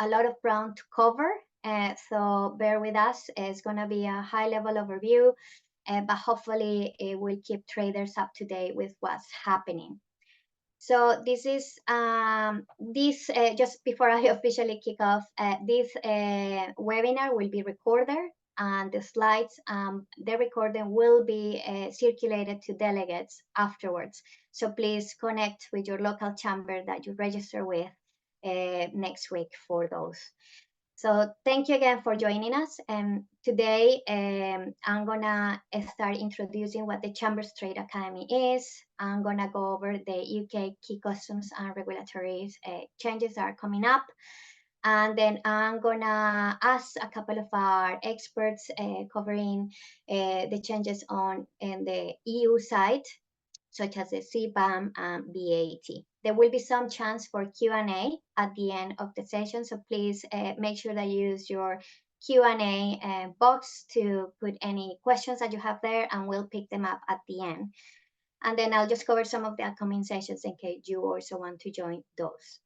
a lot of ground to cover, so bear with us. It's going to be a high-level overview, but hopefully it will keep traders up to date with what's happening. So this is just before I officially kick off, this webinar will be recorded, and the slides, the recording will be circulated to delegates afterwards. So please connect with your local chamber that you register with next week for those. So thank you again for joining us. And today I'm gonna start introducing what the Chambers Trade Academy is. I'm gonna go over the UK key customs and regulatory changes that are coming up. And then I'm gonna ask a couple of our experts covering the changes on the EU side, such as the CBAM and VAT. There will be some chance for Q&A at the end of the session, so please make sure that you use your Q&A box to put any questions that you have there, and we'll pick them up at the end. And then I'll just cover some of the upcoming sessions in case you also want to join those.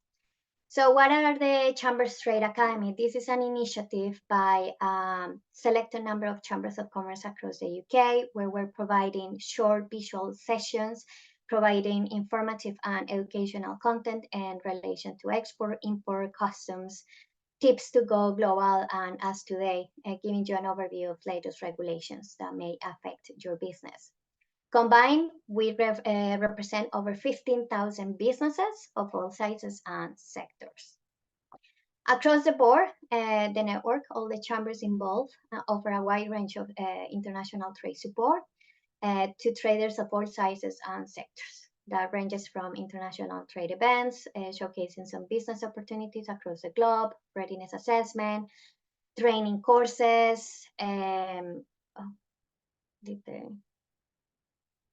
So what are the Chambers Trade Academy? This is an initiative by selected number of chambers of commerce across the UK, where we're providing short visual sessions, providing informative and educational content in relation to export, import, customs, tips to go global, and as today, giving you an overview of latest regulations that may affect your business. Combined, we represent over 15,000 businesses of all sizes and sectors. Across the board, the network, all the chambers involved, offer a wide range of international trade support to traders of all sizes and sectors. That ranges from international trade events, showcasing some business opportunities across the globe, readiness assessment, training courses,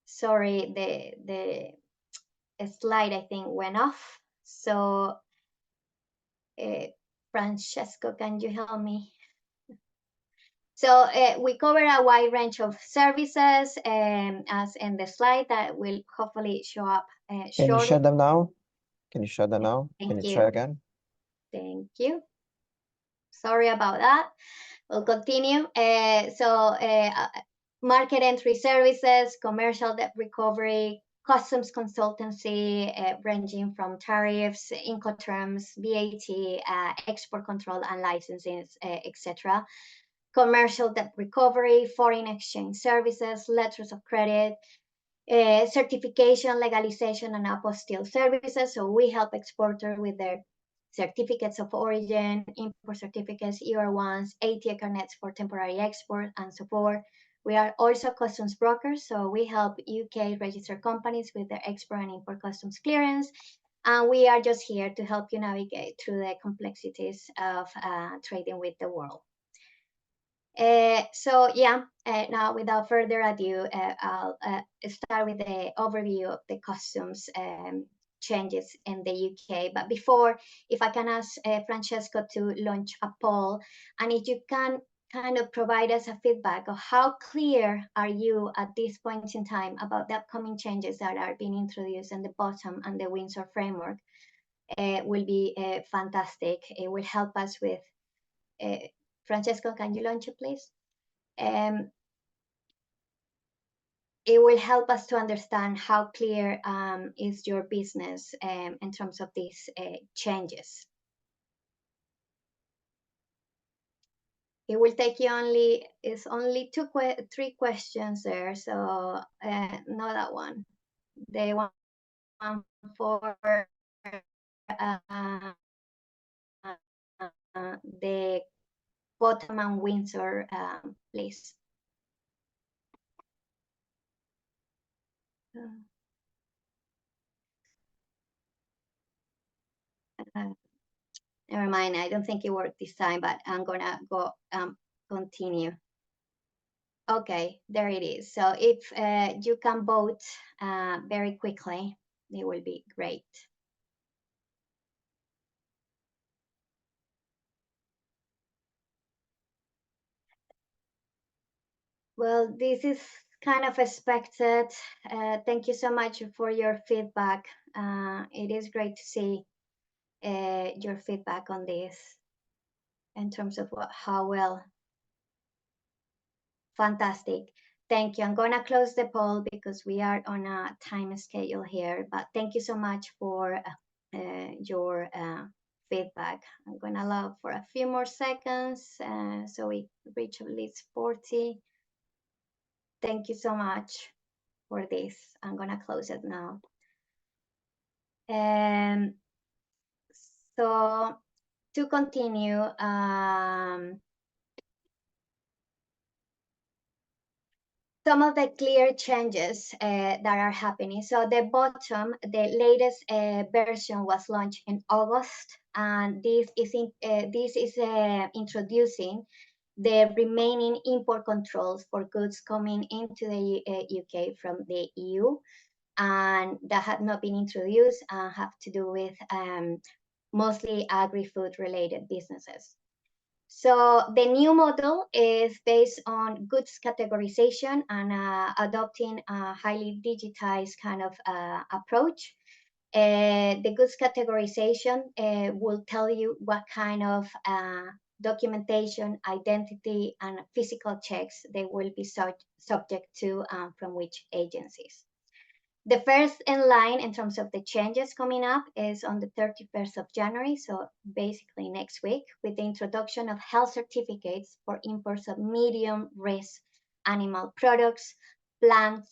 sorry, the slide, I think, went off. So, Francesco, can you help me? So we cover a wide range of services, as in the slide that will hopefully show up shortly. Can you shut them now? Can you shut them now? Can you try again? Thank you. Sorry about that. We'll continue. Market entry services, commercial debt recovery, customs consultancy, ranging from tariffs, Incoterms, VAT, export control and licensing, etc. Commercial debt recovery, foreign exchange services, letters of credit, certification, legalization, and apostille services. So we help exporters with their certificates of origin, import certificates, ER1s, ATA carnets for temporary export, and so forth. We are also customs brokers, so we help UK registered companies with their export and import customs clearance. And we are just here to help you navigate through the complexities of trading with the world. Now without further ado, I'll start with the overview of the customs changes in the UK. But before, if I can ask Francesco to launch a poll, and if you can kind of provide us a feedback of how clear are you at this point in time about the upcoming changes that are being introduced in the BTOM and the Windsor Framework, will be fantastic. It will help us with, Francesco, can you launch it, please? It will help us to understand how clear is your business in terms of these changes. It will take you it's only three questions there, so not that one. The one for the BTOM and Windsor, please. Never mind, I don't think it worked this time, but I'm gonna go continue. Okay, there it is. So if you can vote very quickly, it will be great. Well, this is kind of expected. Thank you so much for your feedback. It is great to see your feedback on this in terms of how well. Fantastic. Thank you. I'm going to close the poll because we are on a time schedule here, but thank you so much for your feedback. I'm going to allow for a few more seconds so we reach at least 40. Thank you so much for this. I'm going to close it now. So to continue, some of the clear changes that are happening. So the BTOM, the latest version was launched in August, and this is introducing the remaining import controls for goods coming into the UK from the EU, and that had not been introduced and have to do with mostly agri-food related businesses. So the new model is based on goods categorization and adopting a highly digitized kind of approach. The goods categorization will tell you what kind of documentation, identity, and physical checks they will be subject to from which agencies. The first in line in terms of the changes coming up is on the 31st of January, so basically next week, with the introduction of health certificates for imports of medium risk animal products, plant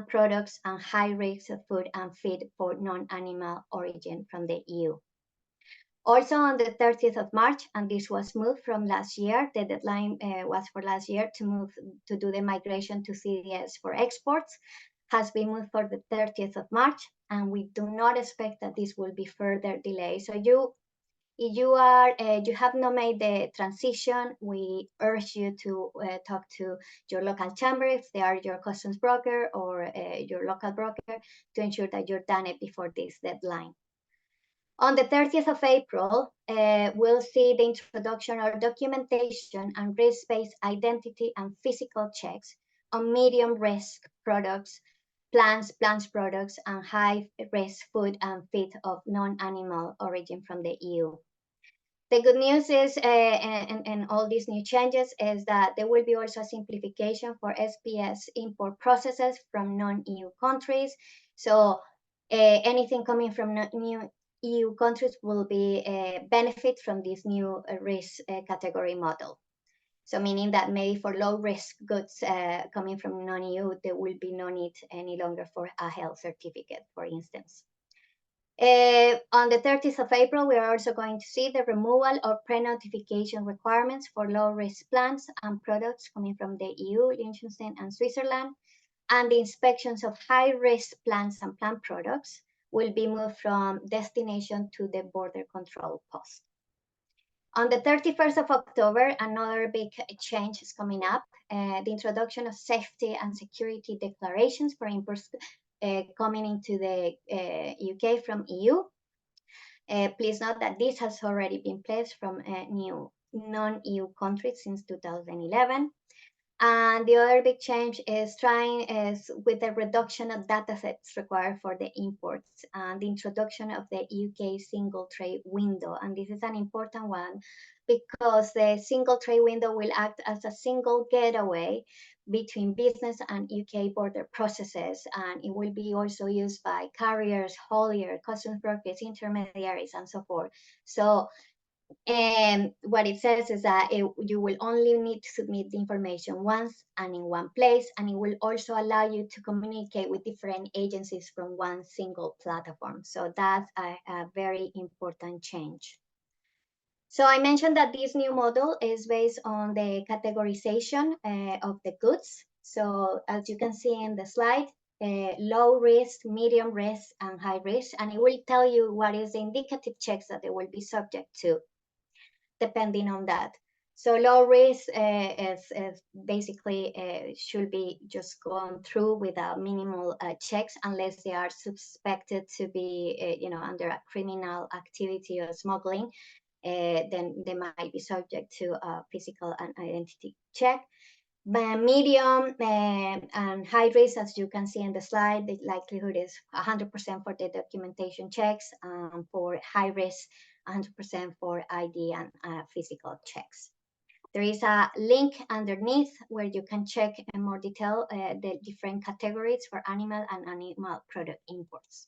products, and high risk of food and feed for non-animal origin from the EU. Also on the 30th of March, and this was moved from last year, the deadline was for last year to do the migration to CDS for exports, has been moved for the 30th of March, and we do not expect that this will be further delayed. So if you have not made the transition, we urge you to talk to your local chamber if they are your customs broker or your local broker to ensure that you're done it before this deadline. On the 30th of April, we'll see the introduction of documentation and risk-based identity and physical checks on medium risk products, plant products, and high risk food and feed of non-animal origin from the EU. The good news is, and all these new changes, is that there will be also a simplification for SPS import processes from non-EU countries. So anything coming from new EU countries will be benefit from this new risk category model. So meaning that maybe for low risk goods coming from non-EU, there will be no need any longer for a health certificate, for instance. On the 30th of April, we are also going to see the removal of pre-notification requirements for low-risk plants and products coming from the EU, Liechtenstein, and Switzerland, and the inspections of high-risk plants and plant products will be moved from destination to the border control post. On the 31st of October, another big change is coming up, the introduction of safety and security declarations for imports coming into the UK from EU. Please note that this has already been placed from new non-EU countries since 2011. And the other big change is with the reduction of data sets required for the imports and the introduction of the UK single trade window. And this is an important one because the single trade window will act as a single gateway between business and UK border processes. And it will be also used by carriers, hauliers, customs brokers, intermediaries, and so forth. So what it says is that you will only need to submit the information once and in one place, and it will also allow you to communicate with different agencies from one single platform. So that's a very important change. So I mentioned that this new model is based on the categorization of the goods. So as you can see in the slide, low risk, medium risk, and high risk, and it will tell you what is the indicative checks that they will be subject to, depending on that. So low risk is basically should be just gone through without minimal checks unless they are suspected to be under a criminal activity or smuggling. Then they might be subject to a physical and identity check. medium and high risk, as you can see in the slide, the likelihood is 100% for the documentation checks, for high risk, 100% for ID and physical checks. There is a link underneath where you can check in more detail the different categories for animal and animal product imports.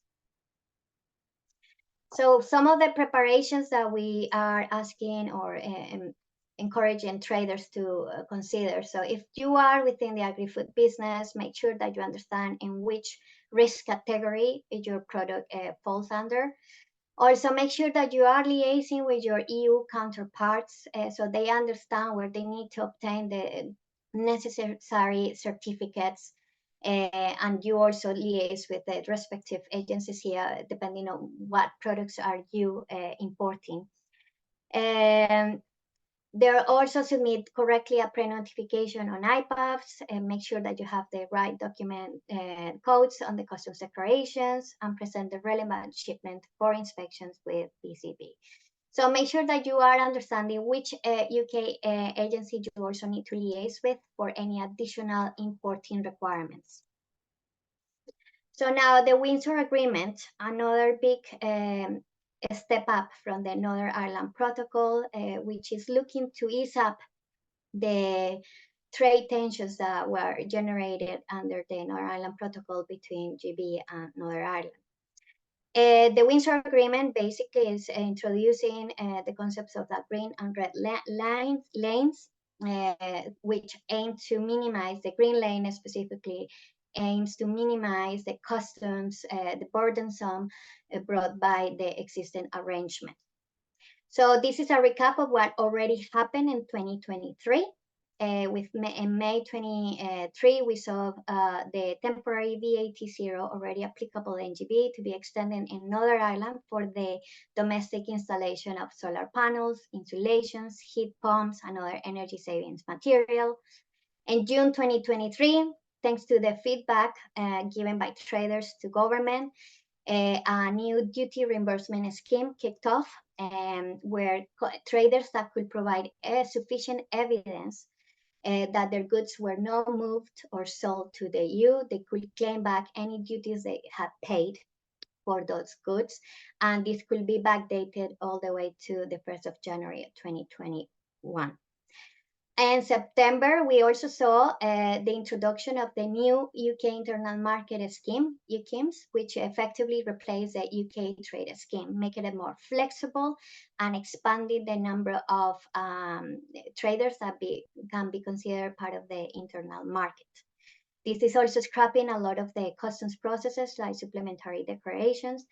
So some of the preparations that we are asking or encouraging traders to consider. So if you are within the agri-food business, make sure that you understand in which risk category your product falls under. Also, make sure that you are liaising with your EU counterparts so they understand where they need to obtain the necessary certificates. And you also liaise with the respective agencies here, depending on what products are you importing. There also submit correctly a pre-notification on IPAFs and make sure that you have the right document codes on the customs declarations and present the relevant shipment for inspections with PCB. So make sure that you are understanding which UK agency you also need to liaise with for any additional importing requirements. So now the Windsor Agreement, another big step up from the Northern Ireland Protocol, which is looking to ease up the trade tensions that were generated under the Northern Ireland Protocol between GB and Northern Ireland. The Windsor Agreement basically is introducing the concepts of the green and red lanes, which aim to minimize the green lane specifically aims to minimize the customs, the burdensome brought by the existing arrangement. So this is a recap of what already happened in 2023. In May 23, we saw the temporary VAT zero already applicable in GB to be extended in Northern Ireland for the domestic installation of solar panels, insulations, heat pumps, and other energy savings material. In June 2023, thanks to the feedback given by traders to government, a new duty reimbursement scheme kicked off, where traders that could provide sufficient evidence that their goods were not moved or sold to the EU, they could claim back any duties they had paid for those goods, and this could be backdated all the way to the 1st of January 2021. In September, we also saw the introduction of the new UK Internal Market Scheme, UKIMS, which effectively replaced the UK Trade Scheme, making it more flexible and expanding the number of traders that can be considered part of the internal market. This is also scrapping a lot of the customs processes like supplementary declarations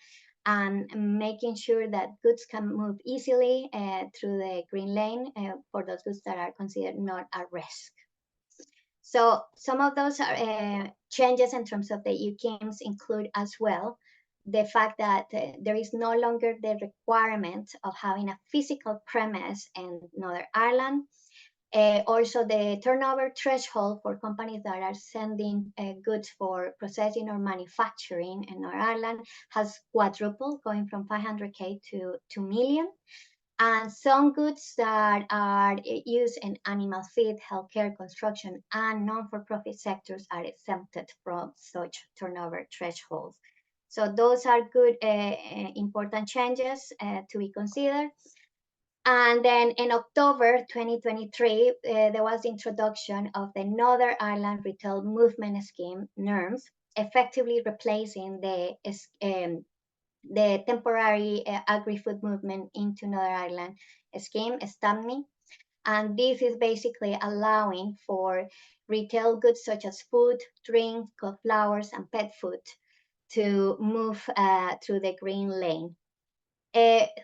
and making sure that goods can move easily through the green lane for those goods that are considered not at risk. So some of those changes in terms of the UKIMS include as well the fact that there is no longer the requirement of having a physical premise in Northern Ireland. Also, the turnover threshold for companies that are sending goods for processing or manufacturing in Northern Ireland has quadrupled, going from 500K to 2 million. And some goods that are used in animal feed, healthcare, construction, and non-for-profit sectors are exempted from such turnover thresholds. So those are good, important changes to be considered. And then in October 2023, there was the introduction of the Northern Ireland Retail Movement Scheme, NIRMS, effectively replacing the temporary agri-food movement into Northern Ireland scheme, STAMNI. And this is basically allowing for retail goods such as food, drink, flowers, and pet food to move through the green lane.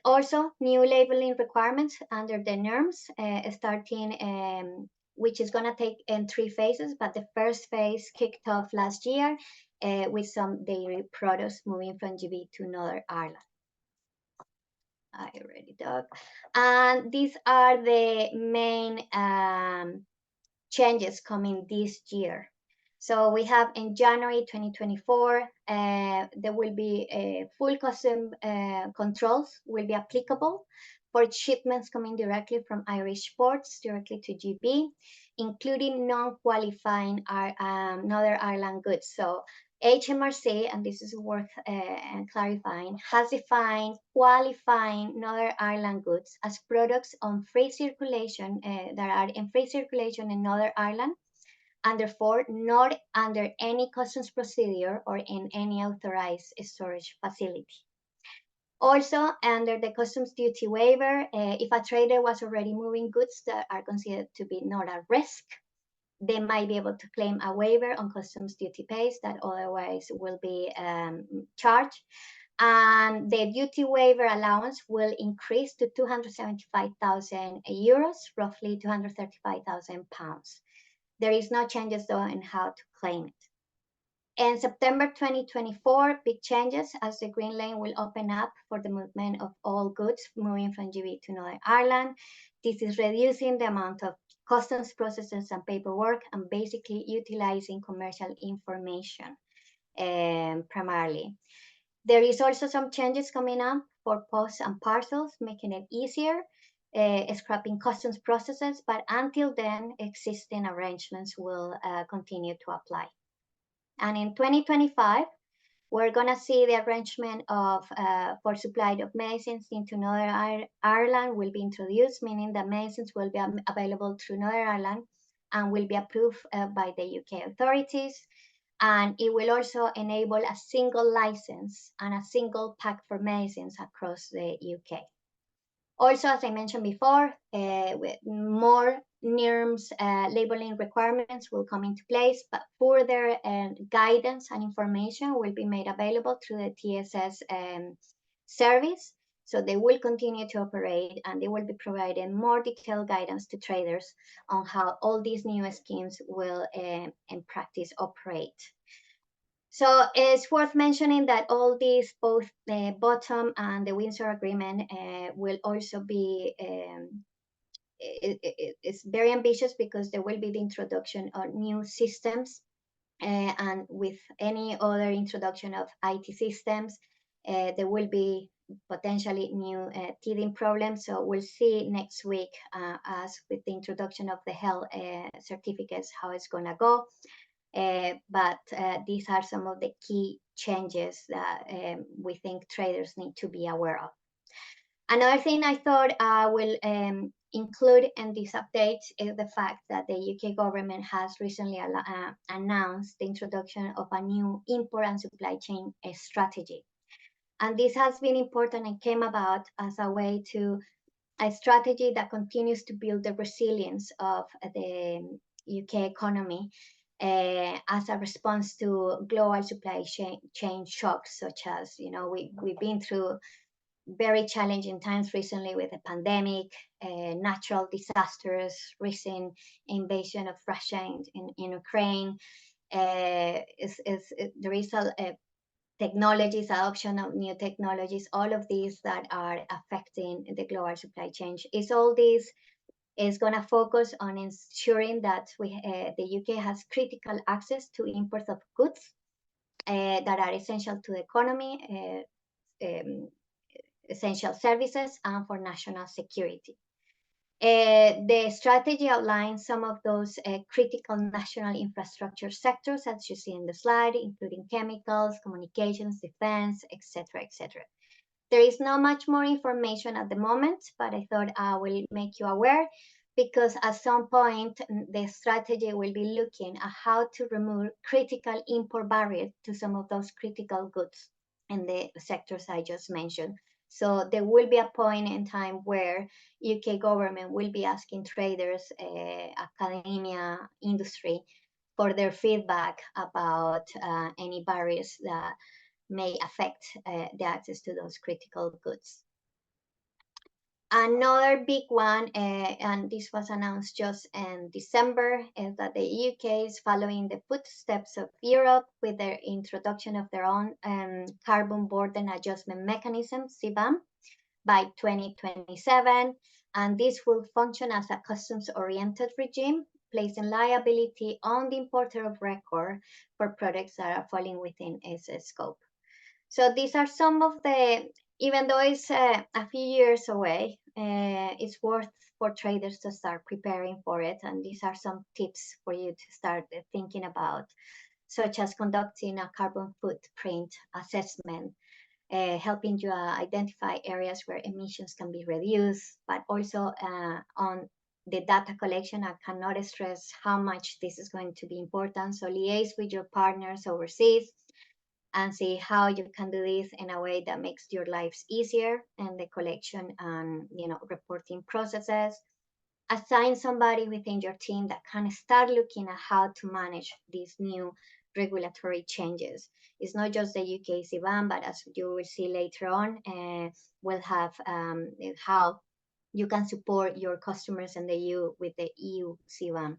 Also, new labeling requirements under the NIRMS, starting, which is going to take in 3 phases, but the first phase kicked off last year with some dairy products moving from GB to Northern Ireland. I already talked. And these are the main changes coming this year. So we have in January 2024, there will be full custom controls will be applicable for shipments coming directly from Irish ports directly to GB, including non-qualifying Northern Ireland goods. So HMRC, and this is worth clarifying, has defined qualifying Northern Ireland goods as products on free circulation that are in free circulation in Northern Ireland, and therefore not under any customs procedure or in any authorized storage facility. Also, under the customs duty waiver, if a trader was already moving goods that are considered to be not at risk, they might be able to claim a waiver on customs duty pays that otherwise will be charged. And the duty waiver allowance will increase to 275,000 euros, roughly 235,000 pounds. There is no changes though in how to claim it. In September 2024, big changes as the Green Lane will open up for the movement of all goods moving from GB to Northern Ireland. This is reducing the amount of customs processes and paperwork and basically utilizing commercial information primarily. There is also some changes coming up for posts and parcels, making it easier, scrapping customs processes, but until then, existing arrangements will continue to apply. And in 2025, we're going to see the arrangement of for supply of medicines into Northern Ireland will be introduced, meaning that medicines will be available through Northern Ireland and will be approved by the UK authorities. And it will also enable a single license and a single pack for medicines across the UK. Also, as I mentioned before, with more NIRMS labeling requirements will come into place, but further guidance and information will be made available through the TSS service. So they will continue to operate and they will be providing more detailed guidance to traders on how all these new schemes will in practice operate. So it's worth mentioning that all these, both the BTOM and the Windsor Agreement, will also be, it's very ambitious because there will be the introduction of new systems, and with any other introduction of IT systems, there will be potentially new teething problems. So we'll see next week as with the introduction of the health certificates, how it's gonna go. But these are some of the key changes that we think traders need to be aware of. Another thing I thought I will include in this update is the fact that the UK government has recently announced the introduction of a new import and supply chain strategy. And this has been important and came about as a way to a strategy that continues to build the resilience of the UK economy as a response to global supply chain shocks, such as, you know, we've been through very challenging times recently with the pandemic, natural disasters, recent invasion of Russia in Ukraine. There is a technologies, adoption of new technologies, all of these that are affecting the global supply chain. All this is going to focus on ensuring that the UK has critical access to imports of goods that are essential to the economy, essential services, and for national security. The strategy outlines some of those critical national infrastructure sectors, as you see in the slide, including chemicals, communications, defense, etc., etc. There is not much more information at the moment, but I thought I will make you aware because at some point the strategy will be looking at how to remove critical import barriers to some of those critical goods in the sectors I just mentioned. So there will be a point in time where UK government will be asking traders, academia, industry for their feedback about any barriers that may affect the access to those critical goods. Another big one, and this was announced just in December, is that the UK is following the footsteps of Europe with their introduction of their own carbon border adjustment mechanism, CBAM, by 2027. And this will function as a customs-oriented regime, placing liability on the importer of record for products that are falling within its scope. So these are some of the, even though it's a few years away, it's worth for traders to start preparing for it. And these are some tips for you to start thinking about, such as conducting a carbon footprint assessment, helping you identify areas where emissions can be reduced, but also on the data collection. I cannot stress how much this is going to be important. So liaise with your partners overseas and see how you can do this in a way that makes your lives easier and the collection and reporting processes. Assign somebody within your team that can start looking at how to manage these new regulatory changes. It's not just the UK CBAM, but as you will see later on, we'll have how you can support your customers in the EU with the EU CBAM.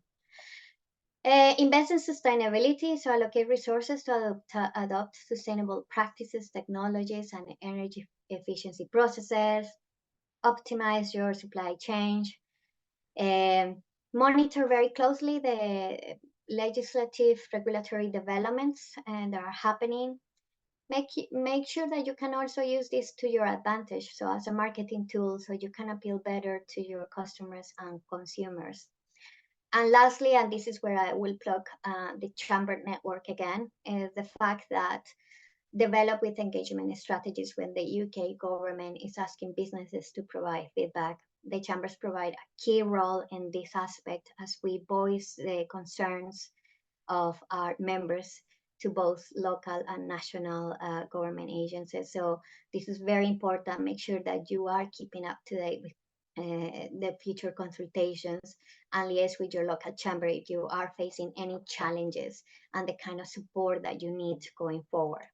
Invest in sustainability, so allocate resources to adopt sustainable practices, technologies, and energy efficiency processes. Optimize your supply chain. Monitor very closely the legislative regulatory developments that are happening. Make sure that you can also use this to your advantage, so as a marketing tool, so you can appeal better to your customers and consumers. And lastly, and this is where I will plug the chamber network again, is the fact that develop with engagement strategies when the UK government is asking businesses to provide feedback. The chambers provide a key role in this aspect as we voice the concerns of our members to both local and national government agencies. So this is very important. Make sure that you are keeping up to date with the future consultations and liaise with your local chamber if you are facing any challenges and the kind of support that you need going forward.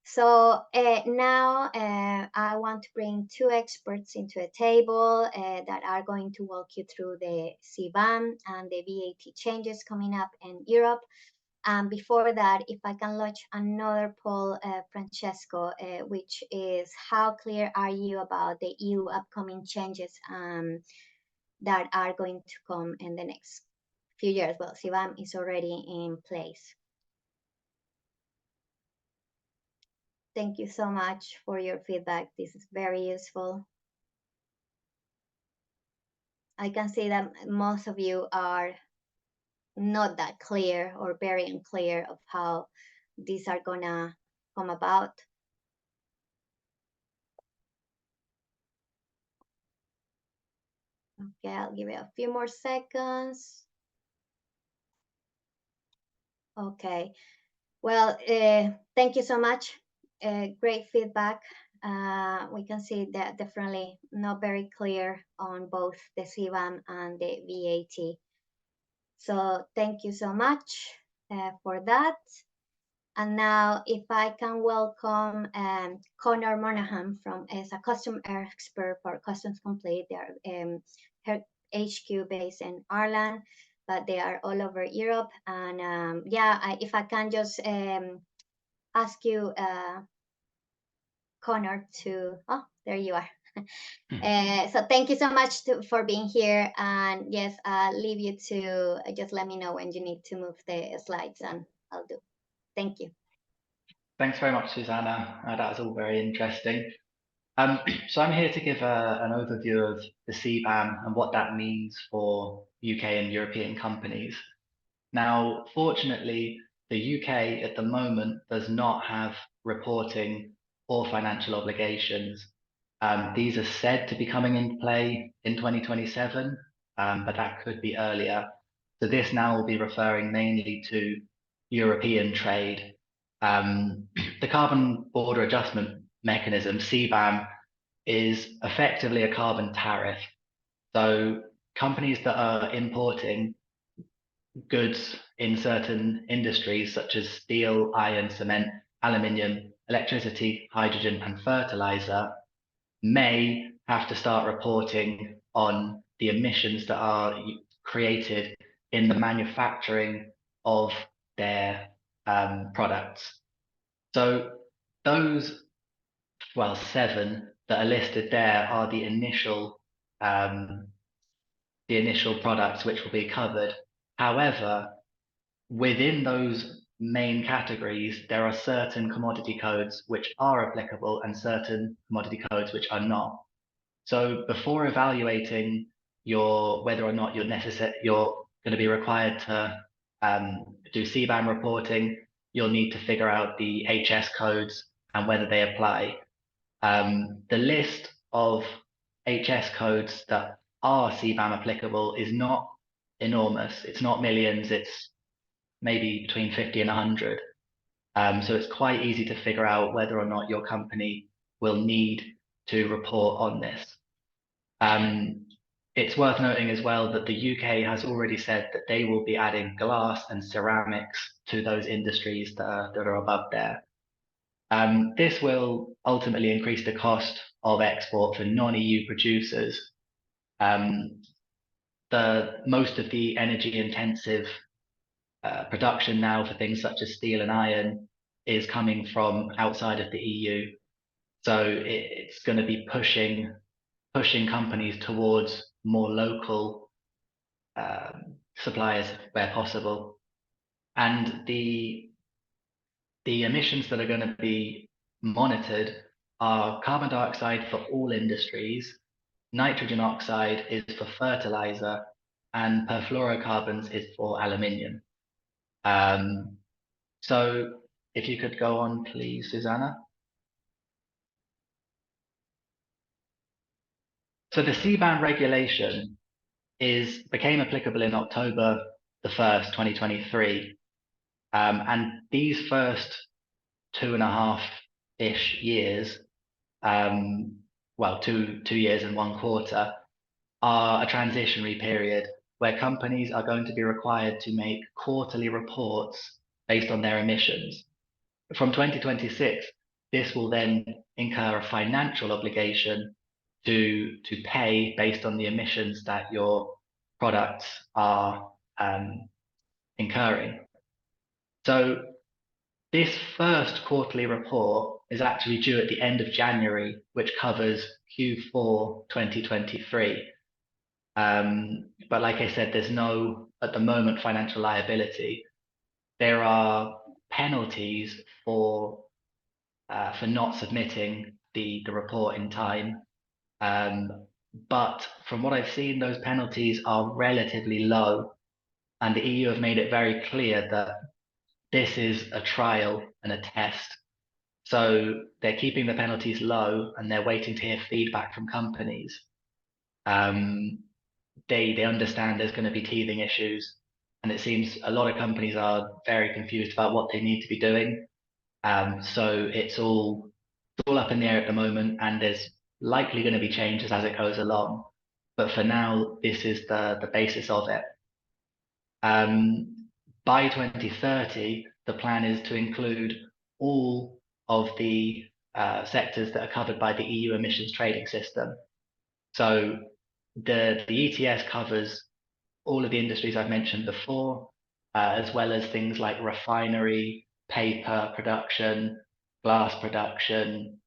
So now I want to bring two experts into a table that are going to walk you through the CBAM and the VAT changes coming up in Europe. And before that, if I can launch another poll, Francesco, which is how clear are you about the EU upcoming changes that are going to come in the next few years? Well, CBAM is already in place. Thank you so much for your feedback. This is very useful. I can see that most of you are not that clear or very unclear of how these are gonna come about. Okay, I'll give it a few more seconds. Okay, well, thank you so much. Great feedback. We can see that definitely not very clear on both the CBAM and the VAT. So thank you so much for that. And now if I can welcome Conor Monaghan as a custom expert for Customs Complete. They're her HQ based in Ireland, but they are all over Europe. And if I can just ask you, Conor, to, oh, there you are. So thank you so much for being here. And yes, I'll leave you to just let me know when you need to move the slides and I'll do. Thank you. Thanks very much, Susanna. That was all very interesting. So I'm here to give an overview of the CBAM and what that means for UK and European companies. Now, fortunately, the UK at the moment does not have reporting or financial obligations. These are said to be coming into play in 2027, but that could be earlier. So this now will be referring mainly to European trade. The Carbon Border Adjustment Mechanism, CBAM, is effectively a carbon tariff. So companies that are importing goods in certain industries such as steel, iron, cement, aluminium, electricity, hydrogen, and fertilizer may have to start reporting on the emissions that are created in the manufacturing of their products. So those, well, 7 that are listed there are the initial products which will be covered. However, within those main categories, there are certain commodity codes which are applicable and certain commodity codes which are not. So before evaluating whether or not you're going to be required to do CBAM reporting, you'll need to figure out the HS codes and whether they apply. The list of HS codes that are CBAM applicable is not enormous. It's not millions, it's maybe between 50 and 100. So it's quite easy to figure out whether or not your company will need to report on this. It's worth noting as well that the UK has already said that they will be adding glass and ceramics to those industries that are above there. This will ultimately increase the cost of export for non-EU producers. Most of the energy intensive production now for things such as steel and iron is coming from outside of the EU. So it's going to be pushing companies towards more local suppliers where possible. And the emissions that are going to be monitored are carbon dioxide for all industries, nitrogen oxide is for fertilizer, and perfluorocarbons is for aluminium. So if you could go on, please, Susanna. So the CBAM regulation became applicable in October the 1st, 2023. And these first 2.5-ish years, well, two years and 1 quarter, are a transitionary period where companies are going to be required to make quarterly reports based on their emissions. From 2026, this will then incur a financial obligation to pay based on the emissions that your products are incurring. So this first quarterly report is actually due at the end of January, which covers Q4 2023. But like I said, there's no, at the moment, financial liability. There are penalties for not submitting the report in time. But from what I've seen, those penalties are relatively low. And the EU have made it very clear that this is a trial and a test. So they're keeping the penalties low and they're waiting to hear feedback from companies. They understand there's going to be teething issues, and it seems a lot of companies are very confused about what they need to be doing. So it's all up in the air at the moment, and there's likely going to be changes as it goes along. But for now, this is the basis of it. By 2030, the plan is to include all of the sectors that are covered by the EU emissions trading system. So the ETS covers all of the industries I've mentioned before, as well as things like refinery, paper production, glass production,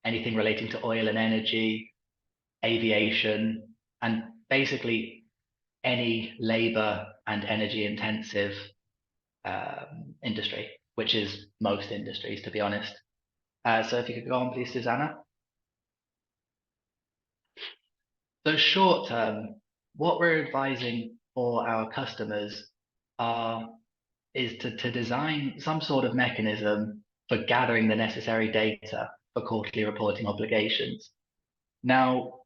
anything relating to oil and energy, aviation, and basically any labor and energy intensive industry, which is most industries, to be honest. So if you could go on, please, Susanna. So short term, what we're advising for our customers is to design some sort of mechanism for gathering the necessary data for quarterly reporting obligations. Now,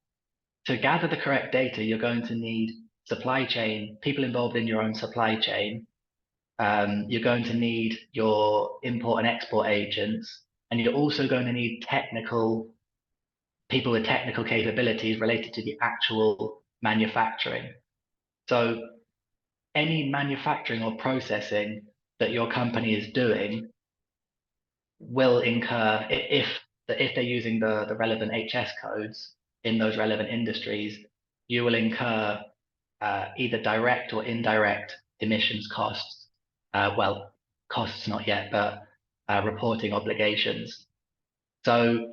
to gather the correct data, you're going to need supply chain, people involved in your own supply chain. You're going to need your import and export agents, and you're also going to need people with technical capabilities related to the actual manufacturing. So any manufacturing or processing that your company is doing will incur, if they're using the relevant HS codes in those relevant industries, you will incur either direct or indirect emissions costs. Well, costs not yet, but reporting obligations. So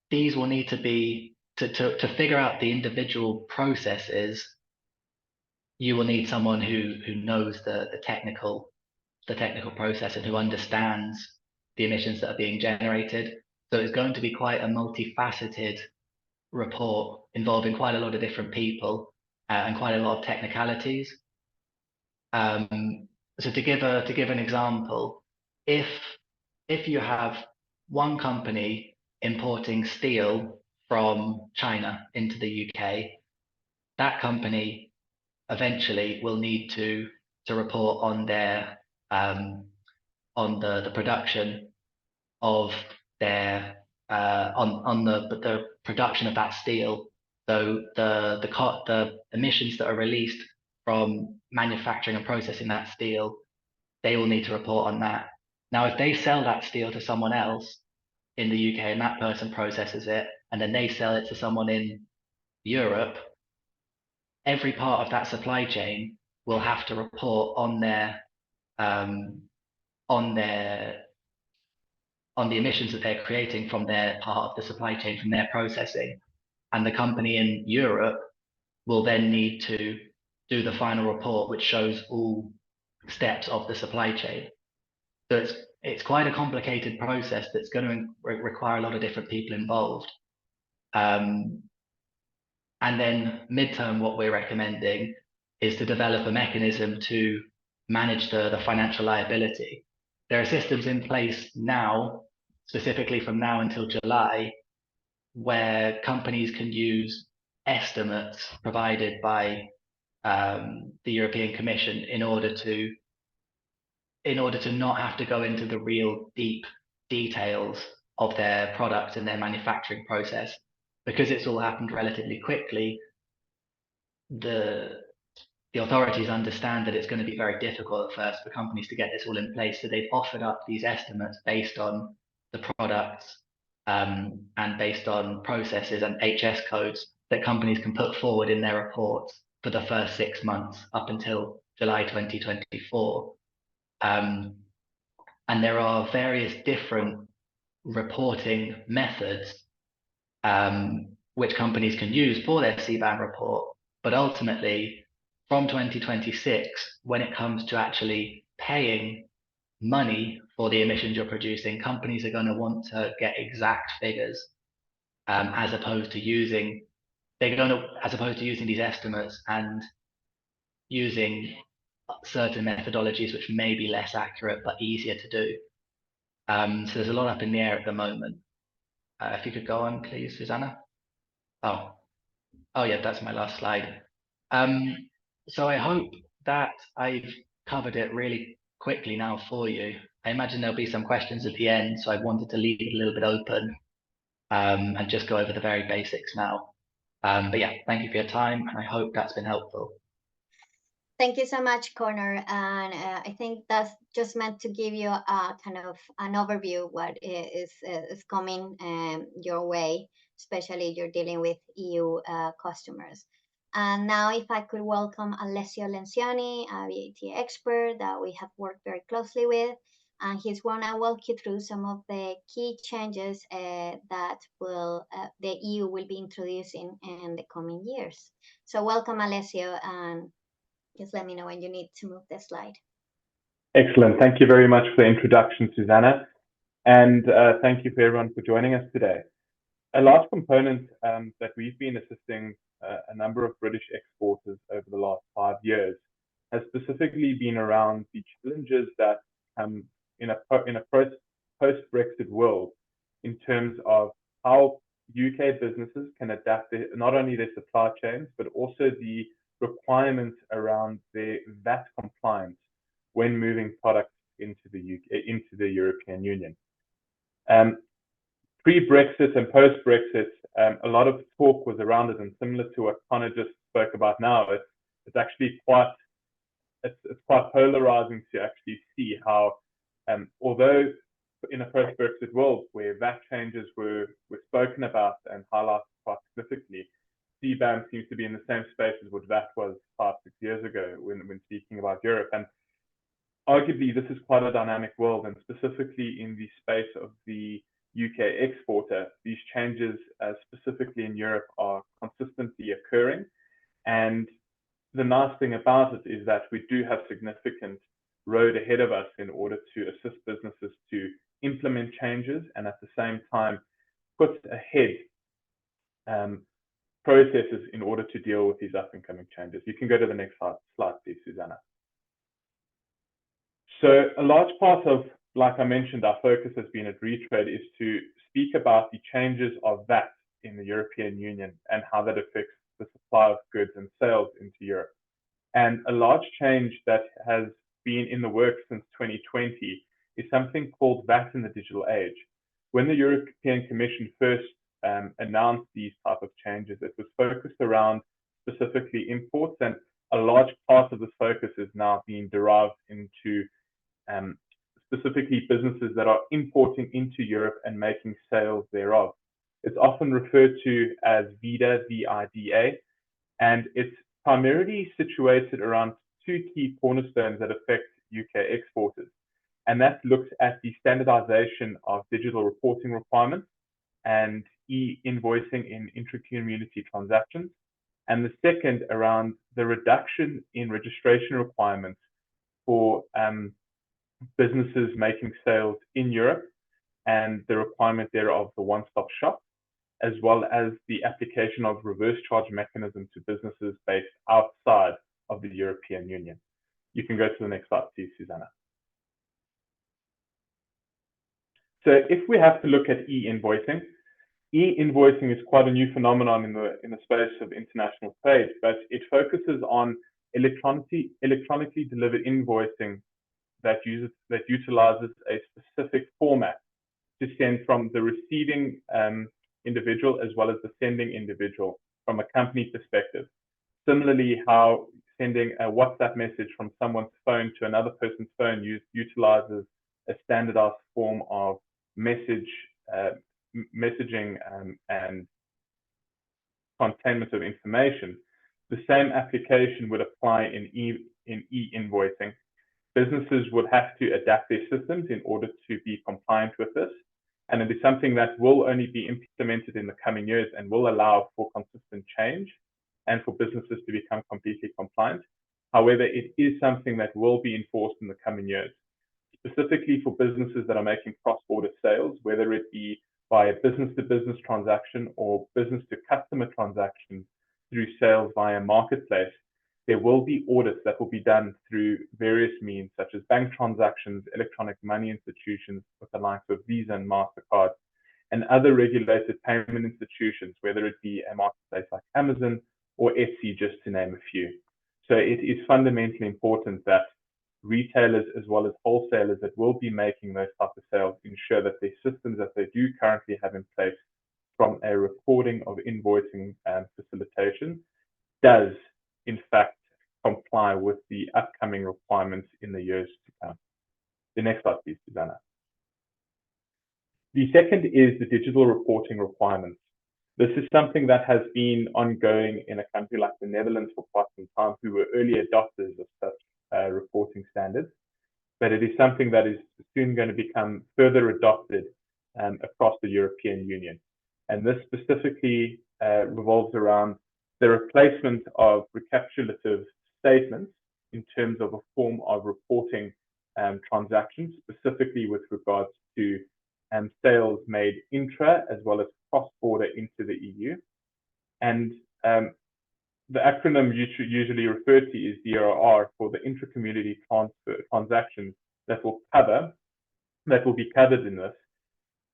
these will need to be, to figure out the individual processes, you will need someone who knows the technical process and who understands the emissions that are being generated. So it's going to be quite a multifaceted report involving quite a lot of different people and quite a lot of technicalities. So to give an example, if you have one company importing steel from China into the UK, that company eventually will need to report on their on the production of their on the production of that steel. So the emissions that are released from manufacturing and processing that steel, they will need to report on that. Now, if they sell that steel to someone else in the UK and that person processes it, and then they sell it to someone in Europe, every part of that supply chain will have to report on their on the emissions that they're creating from their part of the supply chain, from their processing. And the company in Europe will then need to do the final report, which shows all steps of the supply chain. So it's quite a complicated process that's going to require a lot of different people involved. And then midterm, what we're recommending is to develop a mechanism to manage the financial liability. There are systems in place now, specifically from now until July, where companies can use estimates provided by the European Commission in order to not have to go into the real deep details of their product and their manufacturing process. Because it's all happened relatively quickly, the authorities understand that it's going to be very difficult at first for companies to get this all in place. So they've offered up these estimates based on the products and based on processes and HS codes that companies can put forward in their reports for the first 6 months up until July 2024. And there are various different reporting methods which companies can use for their CBAM report. But ultimately, from 2026, when it comes to actually paying money for the emissions you're producing, companies are going to want to get exact figures as opposed to using these estimates and using certain methodologies which may be less accurate but easier to do. So there's a lot up in the air at the moment. If you could go on, please, Susanna. Oh yeah, that's my last slide. So I hope that I've covered it really quickly now for you. I imagine there'll be some questions at the end, so I wanted to leave it a little bit open and just go over the very basics now. But yeah, thank you for your time, and I hope that's been helpful. Thank you so much, Connor. And I think that's just meant to give you a kind of an overview what is coming your way, especially you're dealing with EU customers. And now if I could welcome Alessio Lencioni, a VAT expert that we have worked very closely with. And he's going to walk you through some of the key changes that the EU will be introducing in the coming years. So welcome, Alessio, and just let me know when you need to move the slide. Excellent. Thank you very much for the introduction, Susanna. And thank you for everyone for joining us today. A large component that we've been assisting a number of British exporters over the last 5 years has specifically been around the challenges that in a post-Brexit world in terms of how UK businesses can adapt not only their supply chains, but also the requirements around their VAT compliance when moving products into the European Union. Pre-Brexit and post-Brexit, a lot of talk was around it, and similar to what Connor just spoke about now, it's actually quite polarizing to actually see how, although in a post-Brexit world where VAT changes were spoken about and highlighted quite significantly, CBAM seems to be in the same space as what VAT was 5-6 years ago when speaking about Europe. And arguably, this is quite a dynamic world, and specifically in the space of the UK exporter, these changes, specifically in Europe, are consistently occurring. And the nice thing about it is that we do have significant road ahead of us in order to assist businesses to implement changes and at the same time put ahead processes in order to deal with these up and coming changes. You can go to the next slide, please, Susanna. So a large part of, like I mentioned, our focus has been at Retrade is to speak about the changes of VAT in the European Union and how that affects the supply of goods and sales into Europe. And a large change that has been in the works since 2020 is something called VAT in the digital age. When the European Commission first announced these type of changes, it was focused around specifically imports, and a large part of this focus is now being derived into specifically businesses that are importing into Europe and making sales thereof. It's often referred to as VIDA, V-I-D-A, and it's primarily situated around two key cornerstones that affect UK exporters. And that looks at the standardization of digital reporting requirements and e-invoicing in intra-community transactions. And the second around the reduction in registration requirements for businesses making sales in Europe and the requirement thereof the one-stop shop, as well as the application of reverse charge mechanism to businesses based outside of the European Union. You can go to the next slide, please, Susanna. So if we have to look at e-invoicing, e-invoicing is quite a new phenomenon in the space of international trade, but it focuses on electronically delivered invoicing that utilizes a specific format to send from the receiving individual as well as the sending individual from a company perspective. Similarly, how sending a WhatsApp message from someone's phone to another person's phone utilizes a standardized form of messaging and containment of information. The same application would apply in e-invoicing. Businesses would have to adapt their systems in order to be compliant with this. And it is something that will only be implemented in the coming years and will allow for consistent change and for businesses to become completely compliant. However, it is something that will be enforced in the coming years, specifically for businesses that are making cross-border sales, whether it be via business-to-business transaction or business-to-customer transactions through sales via marketplace. There will be audits that will be done through various means, such as bank transactions, electronic money institutions with the likes of Visa and MasterCard, and other regulated payment institutions, whether it be a marketplace like Amazon or Etsy, just to name a few. So it is fundamentally important that retailers as well as wholesalers that will be making those types of sales ensure that their systems that they do currently have in place from a recording of invoicing and facilitation does in fact comply with the upcoming requirements in the years to come. The next slide, please, Susanna. The second is the digital reporting requirements. This is something that has been ongoing in a country like the Netherlands for quite some time, who were early adopters of such reporting standards, but it is something that is soon going to become further adopted across the European Union. And this specifically revolves around the replacement of recapitulative statements in terms of a form of reporting transactions, specifically with regards to sales made intra as well as cross-border into the EU. And the acronym usually referred to is DRR for the intra-community transactions that will be covered in this.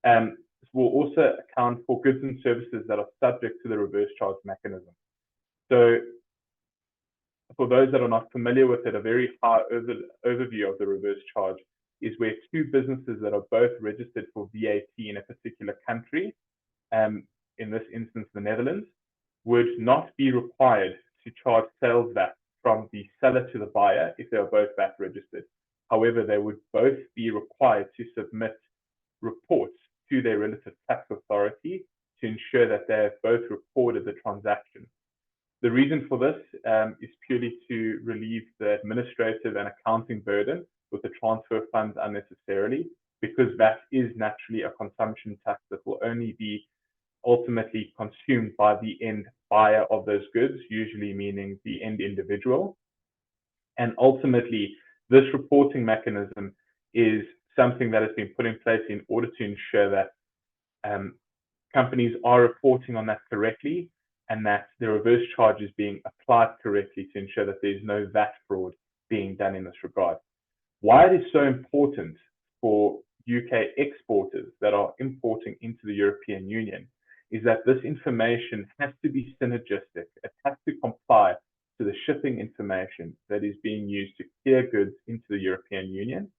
This will also account for goods and services that are subject to the reverse charge mechanism. So for those that are not familiar with it, a very high overview of the reverse charge is where two businesses that are both registered for VAT in a particular country, in this instance the Netherlands, would not be required to charge sales VAT from the seller to the buyer if they are both VAT registered. However, they would both be required to submit reports to their relative tax authority to ensure that they have both recorded the transaction. The reason for this is purely to relieve the administrative and accounting burden with the transfer of funds unnecessarily, because VAT is naturally a consumption tax that will only be ultimately consumed by the end buyer of those goods, usually meaning the end individual. And ultimately, this reporting mechanism is something that has been put in place in order to ensure that companies are reporting on that correctly, and that the reverse charge is being applied correctly to ensure that there's no VAT fraud being done in this regard. Why it is so important for UK exporters that are importing into the European Union is that this information has to be synergistic. It has to comply to the shipping information that is being used to clear goods into the European Union.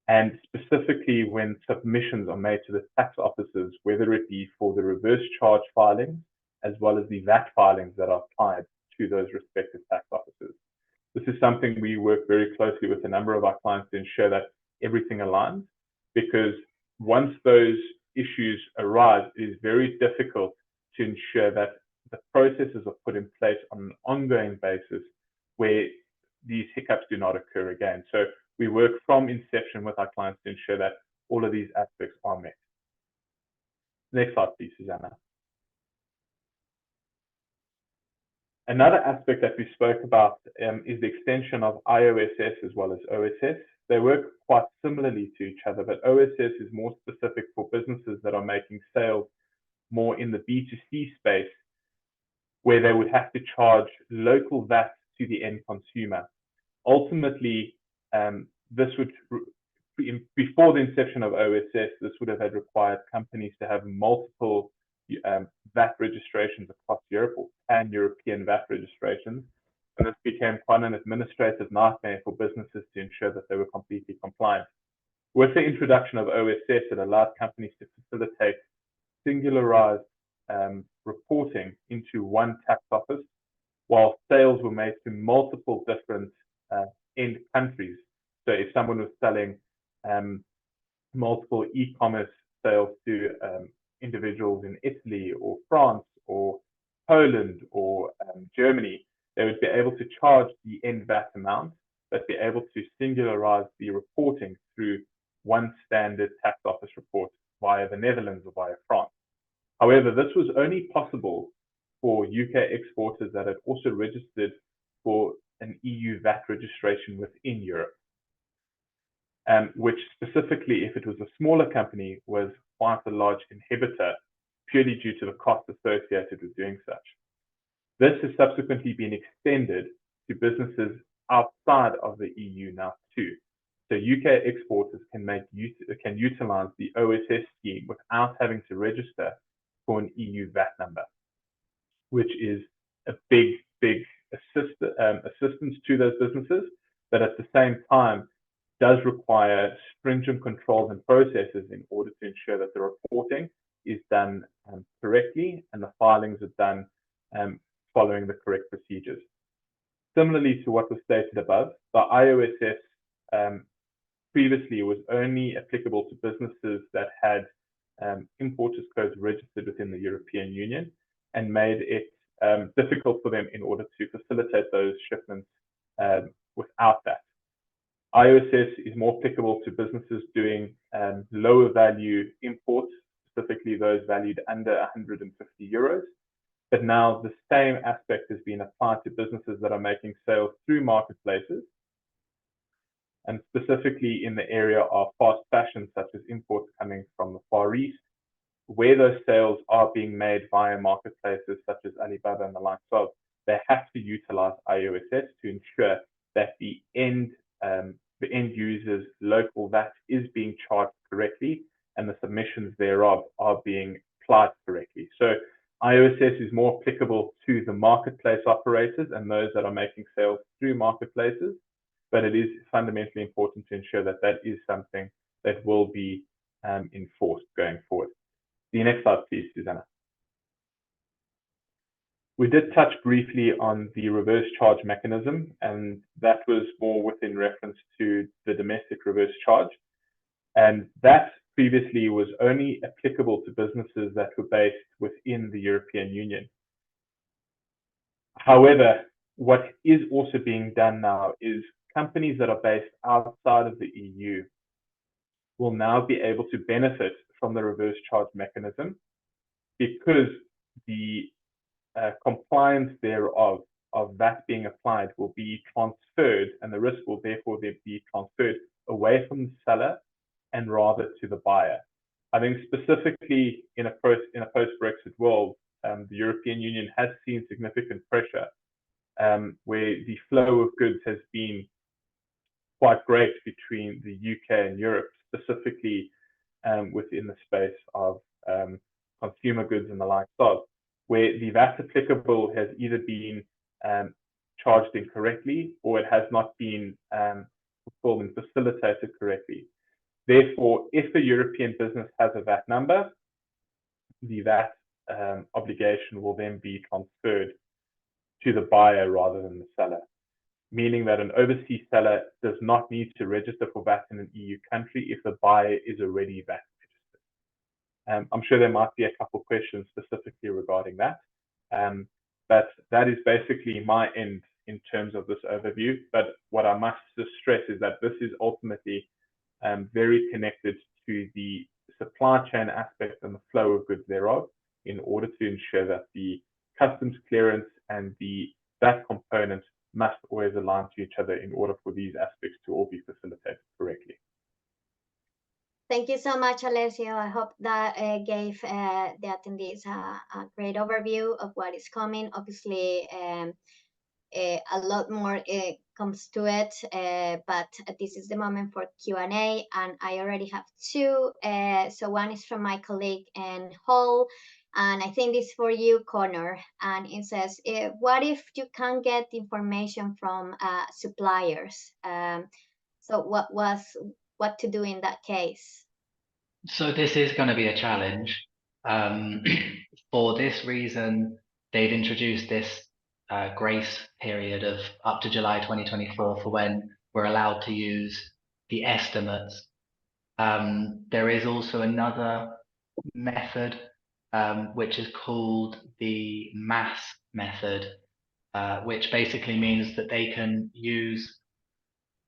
And specifically when submissions are made to the tax offices, whether it be for the reverse charge filings, as well as the VAT filings that are applied to those respective tax offices. This is something we work very closely with a number of our clients to ensure that everything aligns, because once those issues arise, it is very difficult to ensure that the processes are put in place on an ongoing basis where these hiccups do not occur again. So we work from inception with our clients to ensure that all of these aspects are met. Next slide, please, Susanna. Another aspect that we spoke about is the extension of IOSS as well as OSS. They work quite similarly to each other, but OSS is more specific for businesses that are making sales more in the B2C space, where they would have to charge local VAT to the end consumer. Ultimately, this would, before the inception of OSS, this would have required companies to have multiple VAT registrations across Europe, or pan-European VAT registrations, and this became quite an administrative nightmare for businesses to ensure that they were completely compliant. With the introduction of OSS, it allowed companies to facilitate singularized reporting into one tax office, while sales were made to multiple different end countries. So if someone was selling multiple e-commerce sales to individuals in Italy or France or Poland or Germany, they would be able to charge the end VAT amount, but be able to singularize the reporting through one standard tax office report via the Netherlands or via France. However, this was only possible for UK exporters that had also registered for an EU VAT registration within Europe, which specifically, if it was a smaller company, was quite a large inhibitor, purely due to the cost associated with doing such. This has subsequently been extended to businesses outside of the EU now too. So UK exporters can utilize the OSS scheme without having to register for an EU VAT number, which is a big assistance to those businesses, but at the same time does require stringent controls and processes in order to ensure that the reporting is done correctly and the filings are done following the correct procedures. Similarly to what was stated above, the IOSS previously was only applicable to businesses that had importers codes registered within the European Union, and made it difficult for them in order to facilitate those shipments without that. IOSS is more applicable to businesses doing lower value imports, specifically those valued under 150 euros. But now the same aspect has been applied to businesses that are making sales through marketplaces, and specifically in the area of fast fashion, such as imports coming from the Far East, where those sales are being made via marketplaces such as Alibaba and the likes of. They have to utilize IOSS to ensure that the end user's local VAT is being charged correctly and the submissions thereof are being applied correctly. So IOSS is more applicable to the marketplace operators and those that are making sales through marketplaces, but it is fundamentally important to ensure that that is something that will be enforced going forward. The next slide, please, Susanna. We did touch briefly on the reverse charge mechanism, and that was more within reference to the domestic reverse charge. And that previously was only applicable to businesses that were based within the European Union. However, what is also being done now is companies that are based outside of the EU will now be able to benefit from the reverse charge mechanism, because the compliance thereof of that being applied will be transferred, and the risk will therefore be transferred away from the seller and rather to the buyer. I think specifically in a post-Brexit world, the European Union has seen significant pressure where the flow of goods has been quite great between the UK and Europe, specifically within the space of consumer goods and the like of, where the VAT applicable has either been charged incorrectly or it has not been fulfilled and facilitated correctly. Therefore, if a European business has a VAT number, the VAT obligation will then be transferred to the buyer rather than the seller, meaning that an overseas seller does not need to register for VAT in an EU country if the buyer is already VAT registered. I'm sure there might be a couple of questions specifically regarding that, but that is basically my end in terms of this overview. But what I must stress is that this is ultimately very connected to the supply chain aspect and the flow of goods thereof, in order to ensure that the customs clearance and the VAT component must always align to each other in order for these aspects to all be facilitated correctly. Thank you so much, Alessio. I hope that gave the attendees a great overview of what is coming. Obviously, a lot more comes to it, but this is the moment for Q&A, and I already have two. So one is from my colleague in Hull, and I think this is for you, Connor. And it says, what if you can't get information from suppliers? So what to do in that case? So this is going to be a challenge. For this reason, they've introduced this grace period of up to July 2024 for when we're allowed to use the estimates. There is also another method which is called the mass method, which basically means that they can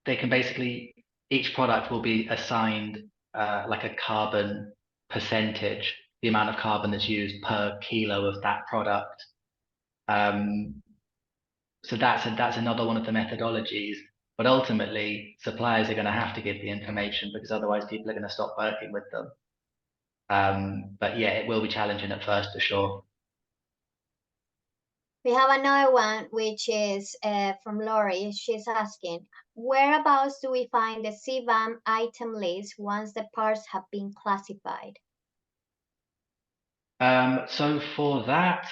basically, each product will be assigned like a carbon percentage, the amount of carbon that's used per kilo of that product. So that's another one of the methodologies, but ultimately suppliers are going to have to give the information, because otherwise people are going to stop working with them. But yeah, it will be challenging at first, for sure. We have another one, which is from Laurie. She's asking, whereabouts do we find the CBAM item list once the parts have been classified? So for that,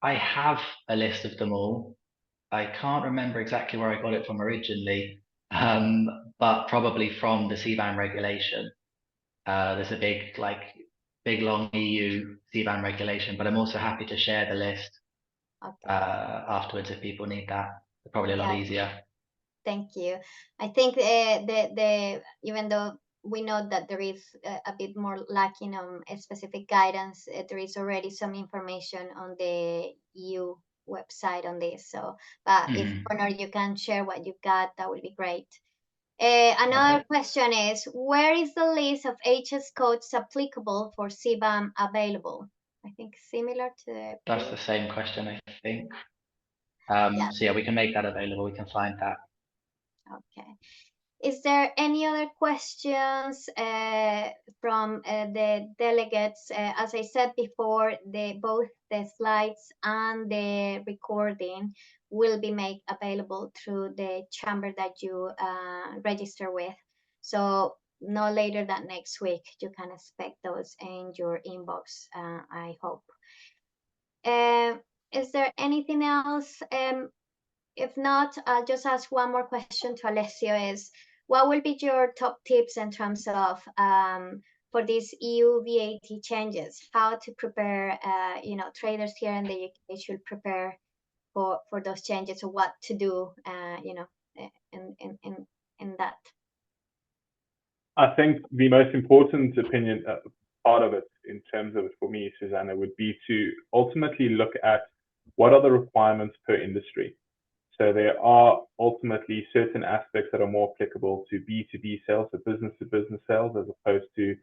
I have a list of them all. I can't remember exactly where I got it from originally, but probably from the CBAM regulation. There's a big long EU CBAM regulation, but I'm also happy to share the list afterwards if people need that. It's probably a lot easier. Thank you. I think the even though we know that there is a bit more lacking on a specific guidance, there is already some information on the EU website on this. So, but if Connor, you can share what you've got, that would be great. Another question is, where is the list of HS codes applicable for CBAM available? I think similar to that's the same question, I think. So yeah, we can make that available. We can find that. Okay. Is there any other questions from the delegates? As I said before, both the slides and the recording will be made available through the chamber that you register with. So no later than next week, you can expect those in your inbox, I hope. Is there anything else? If not, I'll just ask one more question to Alessio, is what will be your top tips in terms of for these EU VAT changes, how to prepare, traders here in the UK should prepare for those changes, or what to do, in that? I think the most important opinion, part of it in terms of it for me, Susanna, would be to ultimately look at what are the requirements per industry. So there are ultimately certain aspects that are more applicable to B2B sales, so business to business sales, as opposed to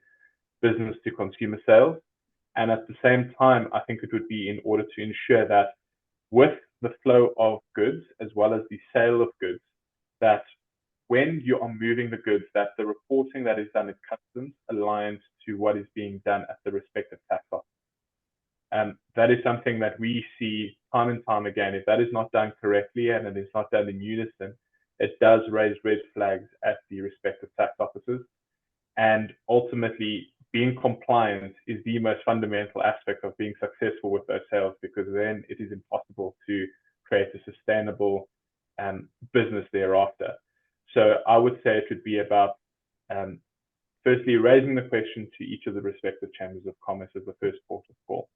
business to consumer sales. And at the same time, I think it would be in order to ensure that with the flow of goods, as well as the sale of goods, that when you are moving the goods, that the reporting that is done at customs aligns to what is being done at the respective tax office. That is something that we see time and time again. If that is not done correctly and it is not done in unison, it does raise red flags at the respective tax offices. And ultimately, being compliant is the most fundamental aspect of being successful with those sales, because then it is impossible to create a sustainable business thereafter. So I would say it would be about firstly raising the question to each of the respective chambers of commerce as the first port of call.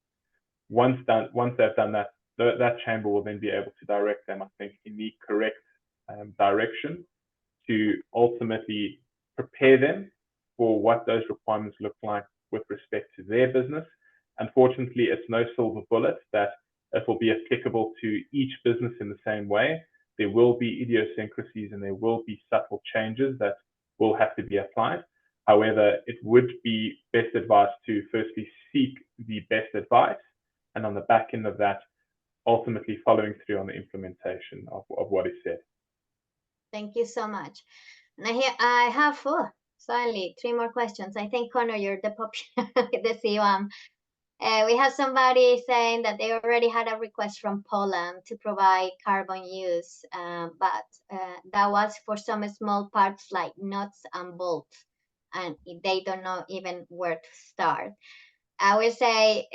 Once they've done that, that chamber will then be able to direct them, I think, in the correct direction to ultimately prepare them for what those requirements look like with respect to their business. Unfortunately, it's no silver bullet that it will be applicable to each business in the same way. There will be idiosyncrasies and there will be subtle changes that will have to be applied. However, it would be best advice to firstly seek the best advice, and on the back end of that, ultimately following through on the implementation of what is said. Thank you so much. And I have suddenly 3 more questions. I think, Connor, you're the popular with the CBAM. We have somebody saying that they already had a request from Poland to provide carbon use, but that was for some small parts like nuts and bolts, and they don't know even where to start. I will say,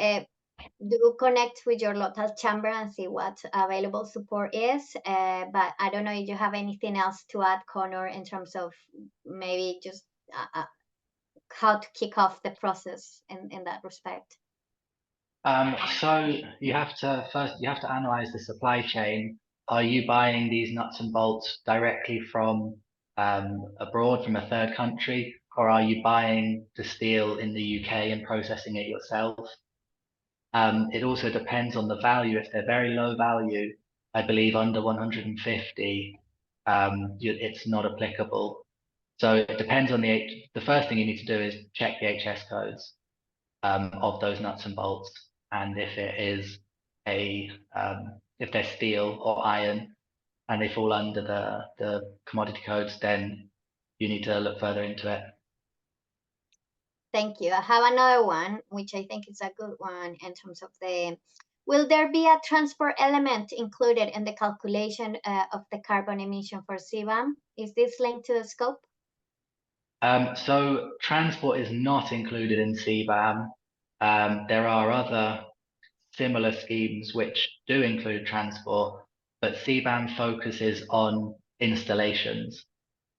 do connect with your local chamber and see what available support is. But I don't know if you have anything else to add, Connor, in terms of maybe just how to kick off the process in that respect. So you have to analyze the supply chain. Are you buying these nuts and bolts directly from abroad, from a third country, or are you buying the steel in the UK and processing it yourself? It also depends on the value. If they're very low value, I believe under 150, it's not applicable. So it depends on the first thing you need to do is check the HS codes of those nuts and bolts. And if it is if they're steel or iron and they fall under the commodity codes, then you need to look further into it. Thank you. I have another one, which I think is a good one in terms of will there be a transport element included in the calculation of the carbon emission for CBAM? Is this linked to the scope? So transport is not included in CBAM. There are other similar schemes which do include transport, but CBAM focuses on installations.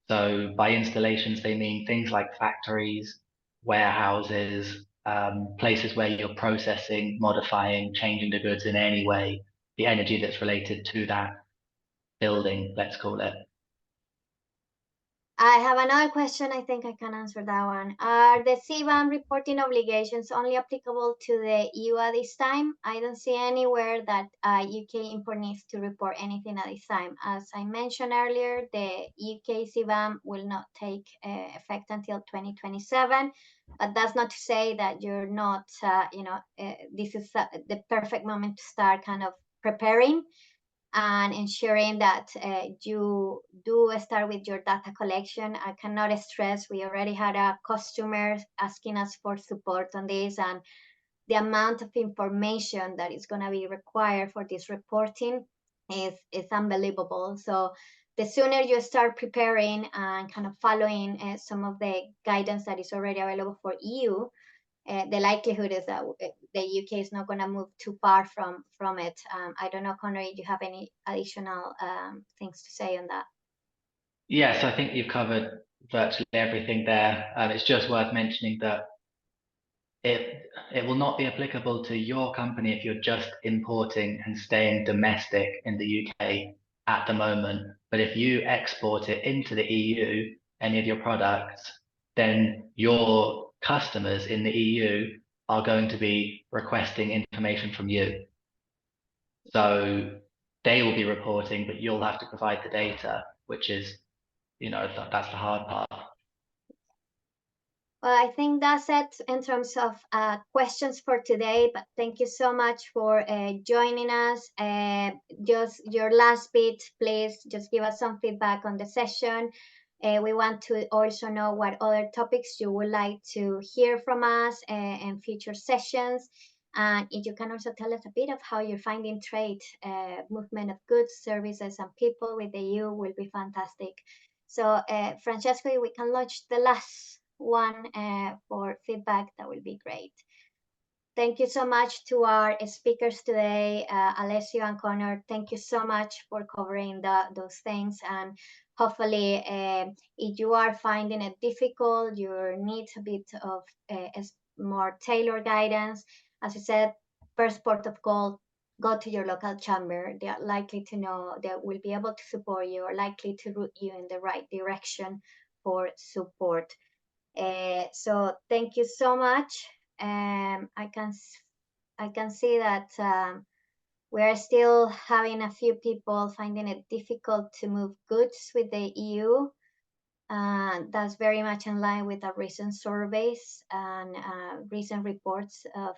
So by installations, they mean things like factories, warehouses, places where you're processing, modifying, changing the goods in any way, the energy that's related to that building, let's call it. I have another question. I think I can answer that one. Are the CBAM reporting obligations only applicable to the EU at this time? I don't see anywhere that UK import needs to report anything at this time. As I mentioned earlier, the UK CBAM will not take effect until 2027, but that's not to say that you're not, this is the perfect moment to start kind of preparing and ensuring that you do start with your data collection. I cannot stress, we already had a customer asking us for support on this, and the amount of information that is going to be required for this reporting is unbelievable. So the sooner you start preparing and kind of following some of the guidance that is already available for EU, the likelihood is that the UK is not going to move too far from it. I don't know, Connor, if you have any additional things to say on that. Yes, I think you've covered virtually everything there. It's just worth mentioning that it will not be applicable to your company if you're just importing and staying domestic in the UK at the moment. But if you export it into the EU, any of your products, then your customers in the EU are going to be requesting information from you. So they will be reporting, but you'll have to provide the data, which is, that's the hard part. Well, I think that's it in terms of questions for today, but thank you so much for joining us. Just your last bit, please just give us some feedback on the session. We want to also know what other topics you would like to hear from us in future sessions. And if you can also tell us a bit of how you're finding trade, movement of goods, services, and people with the EU will be fantastic. So, Francesco, we can launch the last one for feedback. That will be great. Thank you so much to our speakers today, Alessio and Connor. Thank you so much for covering those things. And hopefully, if you are finding it difficult, you need a bit of more tailored guidance, as I said, first port of call, go to your local chamber. They are likely to know, they will be able to support you, or likely to route you in the right direction for support. So thank you so much. I can see that we are still having a few people finding it difficult to move goods with the EU. That's very much in line with our recent surveys and recent reports of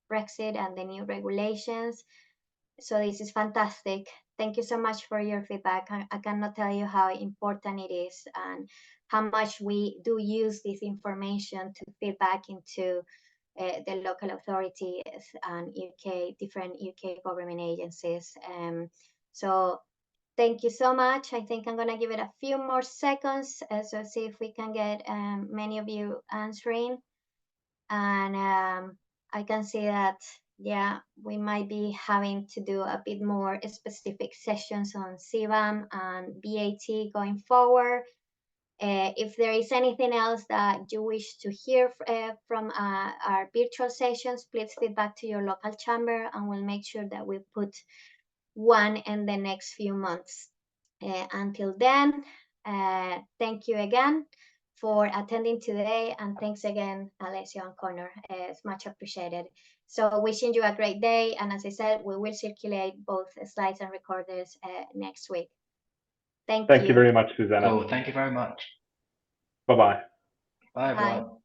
Brexit and the new regulations. So this is fantastic. Thank you so much for your feedback. I cannot tell you how important it is and how much we do use this information to feed back into the local authorities and different UK government agencies. So thank you so much. I think I'm going to give it a few more seconds, so see if we can get many of you answering. And I can see that, yeah, we might be having to do a bit more specific sessions on CBAM and BAT going forward. If there is anything else that you wish to hear from our virtual sessions, please feedback to your local chamber, and we'll make sure that we put one in the next few months. Until then, thank you again for attending today, and thanks again, Alessio and Connor. It's much appreciated. So wishing you a great day, and as I said, we will circulate both slides and recorders next week. Thank you. Thank you very much, Susanna. Cool. Thank you very much. Bye-bye. Bye, everyone.